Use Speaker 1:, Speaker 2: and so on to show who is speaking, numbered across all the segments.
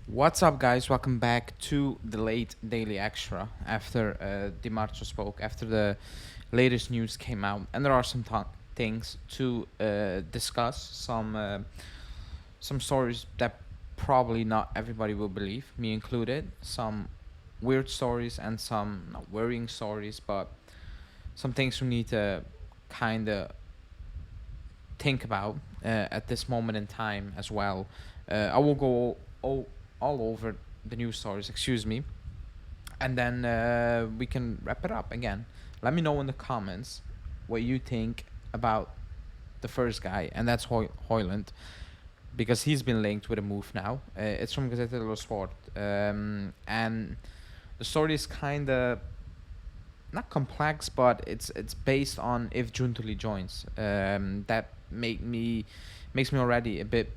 Speaker 1: What's up, guys? Welcome back to the late Daily Extra. After Di Marcio spoke, after the latest news came out, and there are some things to discuss. Some stories that probably not everybody will believe, me included. Some weird stories and some not worrying stories, but some things we need to kind of think about at this moment in time as well. I will go all over the news stories, excuse me, and then we can wrap it up again. Let me know in the comments what you think about the first guy, and that's Hojlund, because he's been linked with a move now. It's from Gazzetta dello Sport, and the story is kind of not complex, but it's based on if Juntuli joins. That makes me already a bit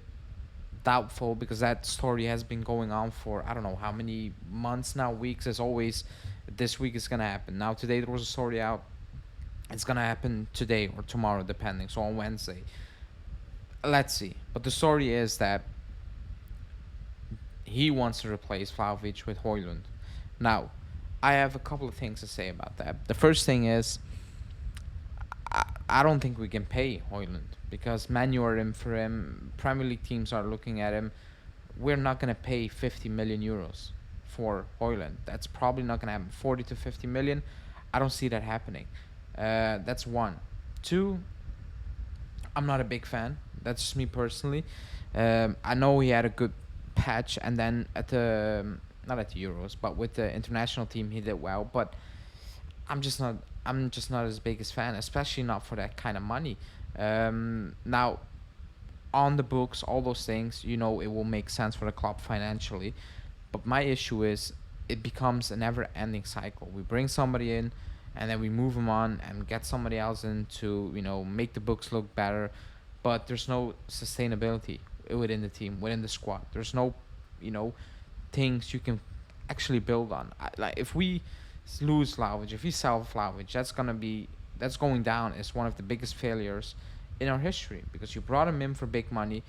Speaker 1: doubtful because that story has been going on for I don't know how many months now, weeks. As always, this week is gonna happen. Now today there was a story out. It's gonna happen today or tomorrow, depending. So on Wednesday, let's see. But the story is that he wants to replace Vlahovic with Hojlund. Now, I have a couple of things to say about that. The first thing is I don't think we can pay Hojlund because Man U are in for him. Premier League teams are looking at him. We're not going to pay 50 million euros for Hojlund. That's probably not going to happen. 40 to 50 million, I don't see that happening. That's one. Two, I'm not a big fan. That's just me personally. I know he had a good patch, and then at the not at the Euros, but with the international team, he did well. But I'm just not. I'm just not as big as fan, especially not for that kind of money. Now, on the books, all those things, it will make sense for the club financially. But my issue is it becomes a never-ending cycle. We bring somebody in, and then we move them on and get somebody else in to make the books look better. But there's no sustainability within the team, within the squad. There's no, you know, things you can actually build on. Like if we lose Vlahovic, if we sell Vlahovic, that's going down as one of the biggest failures in our history because you brought him in for big money.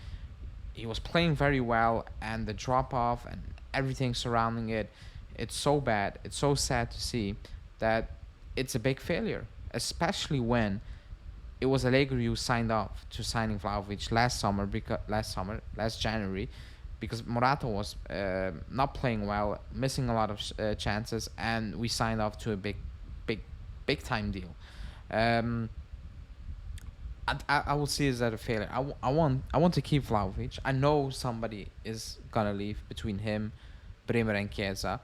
Speaker 1: He was playing very well, and the drop off and everything surrounding it, it's so bad. It's so sad to see that it's a big failure, especially when it was Allegri who signed off to signing Vlahovic last January, because Morata was not playing well, missing a lot of chances, and we signed off to a big time deal. Um, I will see it as a failure. I want to keep Vlahovic. I know somebody is gonna leave between him, Bremer, and Chiesa.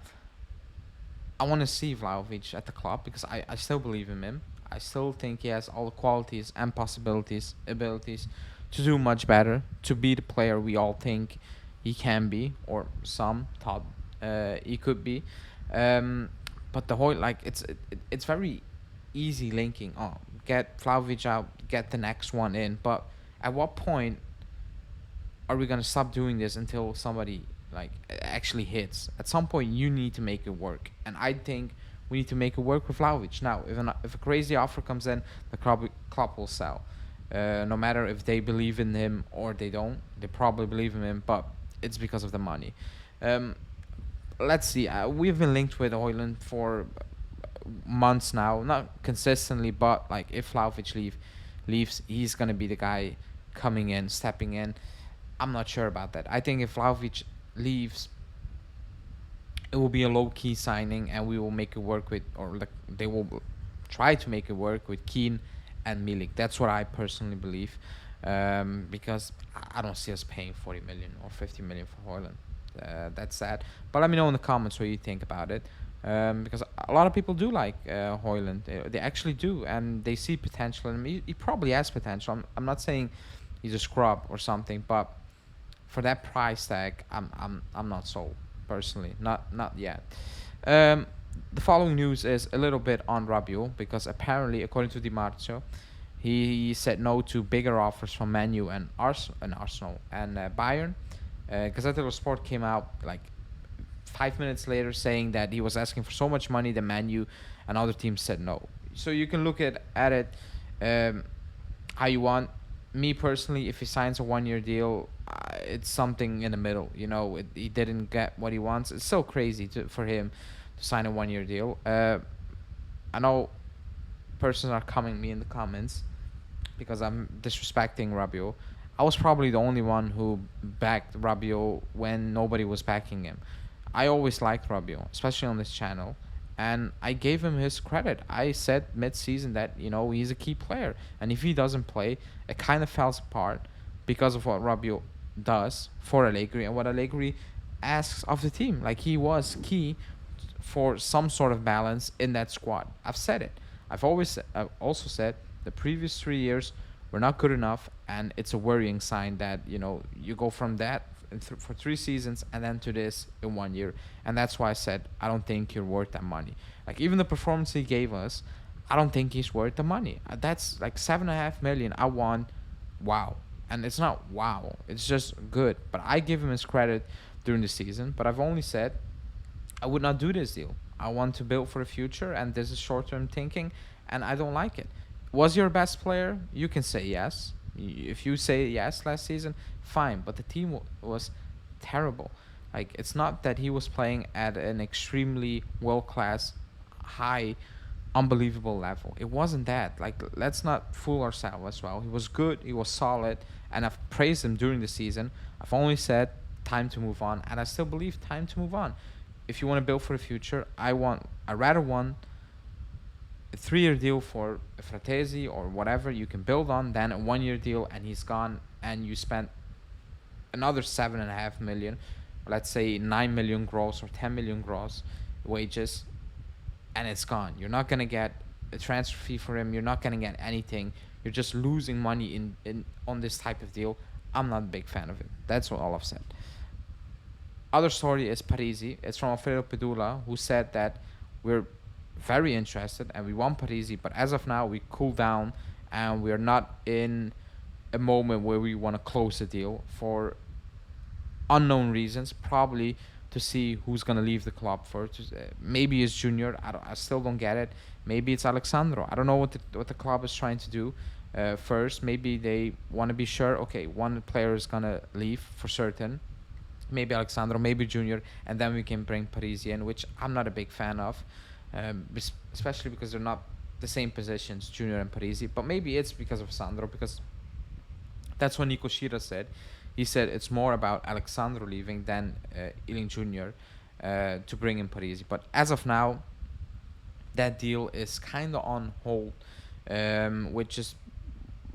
Speaker 1: I want to see Vlahovic at the club because I still believe in him. I still think he has all the qualities and abilities to do much better, to be the player we all think he can be, or some thought he could be. Um, but the whole it's very easy linking. Oh, get Vlahovic out, get the next one in. But at what point are we gonna stop doing this until somebody actually hits? At some point, you need to make it work, and I think we need to make it work with Vlahovic. Now, if a crazy offer comes in, the club will sell. No matter if they believe in him or they don't, they probably believe in him, but it's because of the money. Um, let's see. We've been linked with Hojlund for months now, not consistently, but like if Vlahovic leaves, he's gonna be the guy coming in, stepping in. I'm not sure about that. I think if Vlahovic leaves, it will be a low key signing, and we will make it work with, or like they will try to make it work with Keane and Milik. That's what I personally believe, because I don't see us paying 40 million or 50 million for Hojlund. That's sad. But let me know in the comments what you think about it. Because a lot of people do like Hojlund. They actually do, and they see potential in him. He probably has potential. I'm not saying he's a scrub or something, but for that price tag, I'm not sold personally. Not yet. Um, the following news is a little bit on Rubio because apparently, according to Di Marzio, he said no to bigger offers from Man U and Arsenal and Bayern. Gazzetta dello Sport came out like 5 minutes later saying that he was asking for so much money that Man U and other teams said no. So you can look at it how you want. Me personally, if he signs a 1 year deal, it's something in the middle. He didn't get what he wants. It's so crazy for him to sign a 1 year deal. I know persons are coming me in the comments because I'm disrespecting Rubio. I was probably the only one who backed Rubio when nobody was backing him. I always liked Rubio, especially on this channel, and I gave him his credit. I said mid-season that he's a key player, and if he doesn't play, it kind of falls apart because of what Rubio does for Allegri and what Allegri asks of the team. Like, he was key for some sort of balance in that squad. I've said it. I've also said the previous 3 years were not good enough, and it's a worrying sign that you go from that for 3 seasons and then to this in 1 year. And that's why I said I don't think you're worth that money. Like, even the performance he gave us, I don't think he's worth the money. That's like 7.5 million. I want, wow, and it's not wow. It's just good. But I give him his credit during the season. But I've only said I would not do this deal. I want to build for the future, and this is short-term thinking, and I don't like it. Was your best player? You can say yes. If you say yes last season, fine. But the team was terrible. Like, it's not that he was playing at an extremely world-class, high, unbelievable level. It wasn't that. Like, let's not fool ourselves as well. He was good. He was solid, and I've praised him during the season. I've only said time to move on, and I still believe time to move on. If you want to build for the future, I rather want a 3 year deal for Fratesi or whatever you can build on than a 1 year deal and he's gone, and you spent another 7.5 million, let's say 9 million gross or 10 million gross wages, and it's gone. You're not gonna get a transfer fee for him. You're not gonna get anything. You're just losing money in on this type of deal. I'm not a big fan of it. That's all I've said. Other story is Parisi. It's from Alfredo Pedula, who said that we're very interested and we want Parisi, but as of now we cool down and we're not in a moment where we want to close the deal for unknown reasons, probably to see who's going to leave the club first. Maybe it's Junior. I still don't get it. Maybe it's Alexandro. I don't know what the club is trying to do. First, maybe they want to be sure, okay, one player is going to leave for certain, maybe Alexandro, maybe Junior, and then we can bring Parisi in, which I'm not a big fan of, especially because they're not the same positions, Junior and Parisi. But maybe it's because of Sandro, because that's what Nico Shira said. He said it's more about Alexandro leaving than Ilin Junior to bring in Parisi. But as of now, that deal is kind of on hold, which is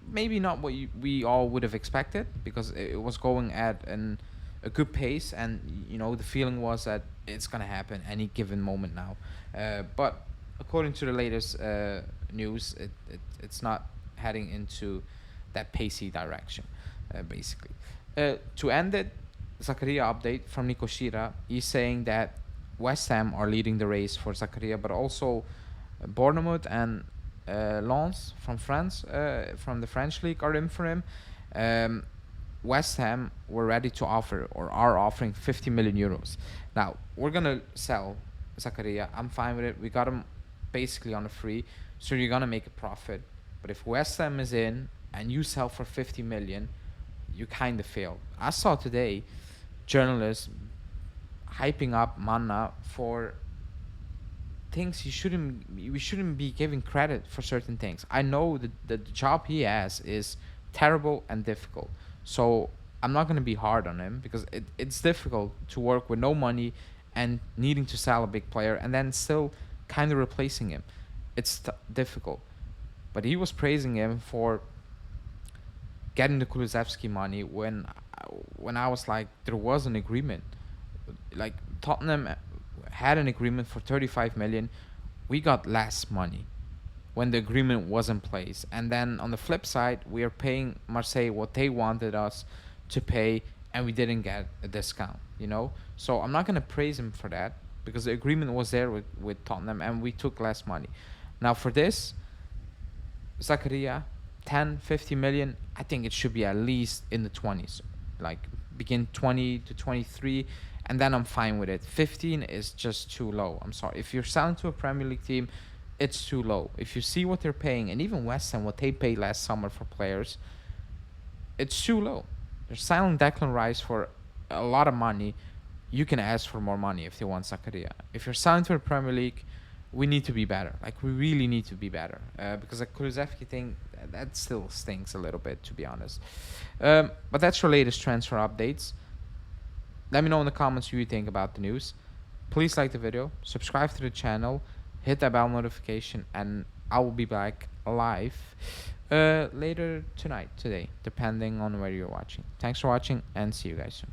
Speaker 1: maybe not what we all would have expected, because it was going at a good pace, and the feeling was that it's gonna happen any given moment now. But according to the latest news, it's not heading into that pacey direction, basically. To end it, Zakaria update from Nico Shira. He's saying that West Ham are leading the race for Zakaria, but also Bournemouth and Lens from France, from the French league, are in for him. West Ham were ready to offer, or are offering, 50 million euros. Now, we're going to sell Zakaria. I'm fine with it. We got him basically on a free, so you're going to make a profit. But if West Ham is in and you sell for 50 million, you kind of failed. I saw today journalists hyping up Manna for things we shouldn't be giving credit for certain things. I know that the job he has is terrible and difficult. So I'm not going to be hard on him, because it's difficult to work with no money and needing to sell a big player and then still kind of replacing him. It's difficult. But he was praising him for getting the Kulusevski money when I was like, there was an agreement. Like, Tottenham had an agreement for 35 million. We got less money when the agreement was in place. And then on the flip side, we are paying Marseille what they wanted us to pay, and we didn't get a discount, So I'm not going to praise him for that, because the agreement was there with Tottenham and we took less money. Now for this, Zakaria, 10, 50 million, I think it should be at least in the 20s. Like, begin 20 to 23, and then I'm fine with it. 15 is just too low. I'm sorry. If you're selling to a Premier League team, it's too low. If you see what they're paying, and even West Ham, what they paid last summer for players, it's too low. You're signing Declan Rice for a lot of money. You can ask for more money if you want Zakaria. If you're signed for the Premier League, we need to be better. Like, we really need to be better. Because the Kulusevski thing, that still stinks a little bit, to be honest. But that's your latest transfer updates. Let me know in the comments what you think about the news. Please like the video, subscribe to the channel, hit that bell notification, and I will be back live later today, depending on where you're watching. Thanks for watching, and see you guys soon.